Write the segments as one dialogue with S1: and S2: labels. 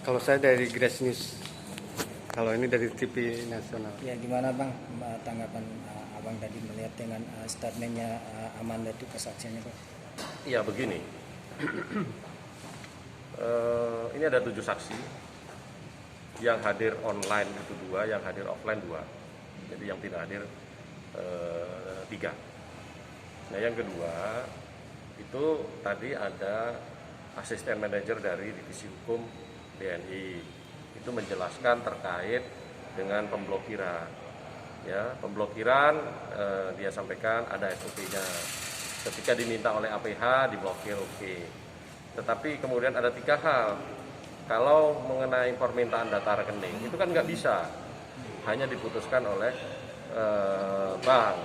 S1: Kalau saya dari Grace News, kalau ini dari TV nasional.
S2: Ya gimana Bang tanggapan Abang tadi melihat dengan statementnya Amanda itu kesaksiannya Bang?
S3: Iya begini, ini ada 7 saksi, yang hadir online itu 2, yang hadir offline 2, jadi yang tidak hadir 3. Nah yang kedua itu tadi ada asisten manajer dari divisi hukum BNI, itu menjelaskan terkait dengan pemblokiran. Ya, pemblokiran dia sampaikan ada SOP-nya. Ketika diminta oleh APH diblokir, oke. Tetapi kemudian ada 3 hal. Kalau mengenai permintaan data rekening itu kan nggak bisa, hanya diputuskan oleh bank.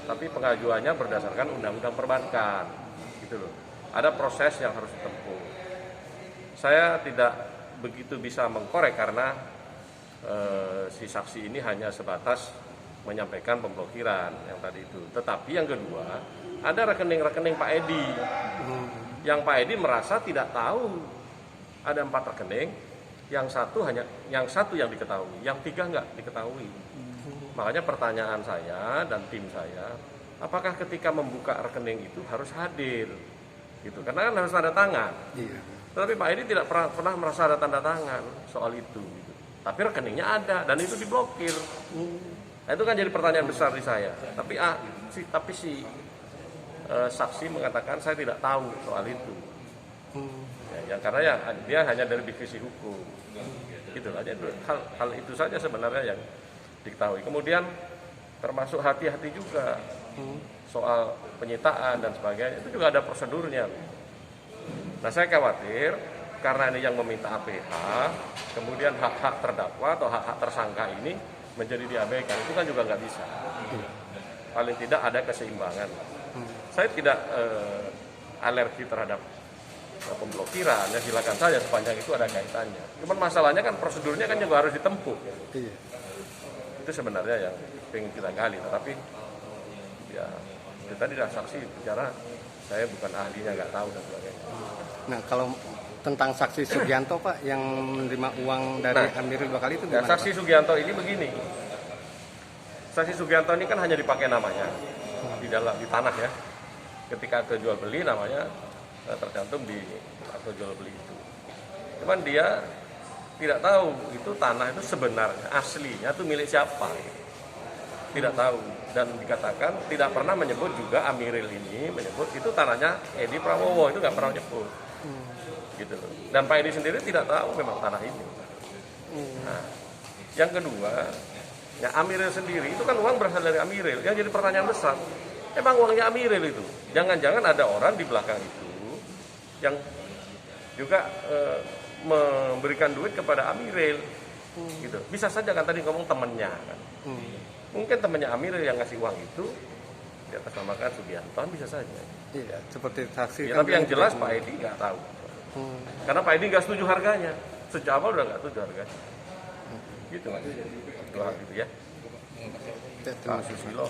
S3: Tapi pengajuannya berdasarkan undang-undang perbankan, gitu loh. Ada proses yang harus ditempuh. Saya tidak begitu bisa mengkorek karena si saksi ini hanya sebatas menyampaikan pemblokiran yang tadi itu. Tetapi yang kedua, ada rekening-rekening Pak Edi. Yang Pak Edi merasa tidak tahu ada 4 rekening, yang satu yang diketahui, yang 3 nggak diketahui. Makanya pertanyaan saya dan tim saya, apakah ketika membuka rekening itu harus hadir? Gitu. Karena kan harus tanda tangan.
S1: Iya.
S3: Tetapi Pak Edi tidak pernah merasa ada tanda tangan soal itu. Gitu. Tapi rekeningnya ada dan itu diblokir. Nah, itu kan jadi pertanyaan besar di saya. Tapi si saksi mengatakan saya tidak tahu soal itu. Karena dia hanya dari divisi hukum. Gitu aja. Hal itu saja sebenarnya yang diketahui. Kemudian termasuk hati-hati juga soal penyitaan dan sebagainya. Itu juga ada prosedurnya. Nah saya khawatir karena ini yang meminta APH, kemudian hak-hak terdakwa atau hak-hak tersangka ini menjadi diabaikan, itu kan juga nggak bisa. Paling tidak ada keseimbangan. Saya tidak alergi terhadap pemblokiran, ya silakan saja sepanjang itu ada kaitannya. Cuman masalahnya kan prosedurnya kan juga harus ditempuh.
S1: Iya.
S3: Itu sebenarnya yang ingin kita gali, tetapi ya tadi dah saksi bicara, saya bukan ahlinya, nggak tahu dan sebagainya.
S1: Nah kalau tentang saksi Sugianto Pak yang menerima uang dari Amirul Bakali itu gimana?
S3: Saksi Pak? Sugianto ini begini, saksi Sugianto ini kan hanya dipakai namanya di tanah ya. Ketika akte jual beli namanya tercantum di akte jual beli itu. Cuman dia tidak tahu itu tanah itu sebenarnya aslinya itu milik siapa. Tidak tahu dan dikatakan tidak pernah menyebut juga Amiril ini menyebut itu tanahnya Edi Prabowo, itu nggak pernah menyebut. Gitu loh. Dan Pak Edi sendiri tidak tahu memang tanah ini. Nah, yang kedua, ya Amiril sendiri itu kan uang berasal dari Amiril. Yang jadi pertanyaan besar, emang uangnya Amiril itu? Jangan-jangan ada orang di belakang itu yang juga memberikan duit kepada Amiril. Gitu. Bisa saja kan tadi ngomong temennya kan. Mungkin temannya Amiril yang ngasih uang itu di atas namakan Sugianto, bisa saja.
S1: Iya, seperti saksi.
S3: Ya, tapi yang jelas Pak Edi nggak tahu. Karena Pak Edi nggak setuju harganya. Sejak awal udah nggak setuju harganya. Gitu Mas. Gitu ya.
S1: Terima kasih.
S3: Susilo.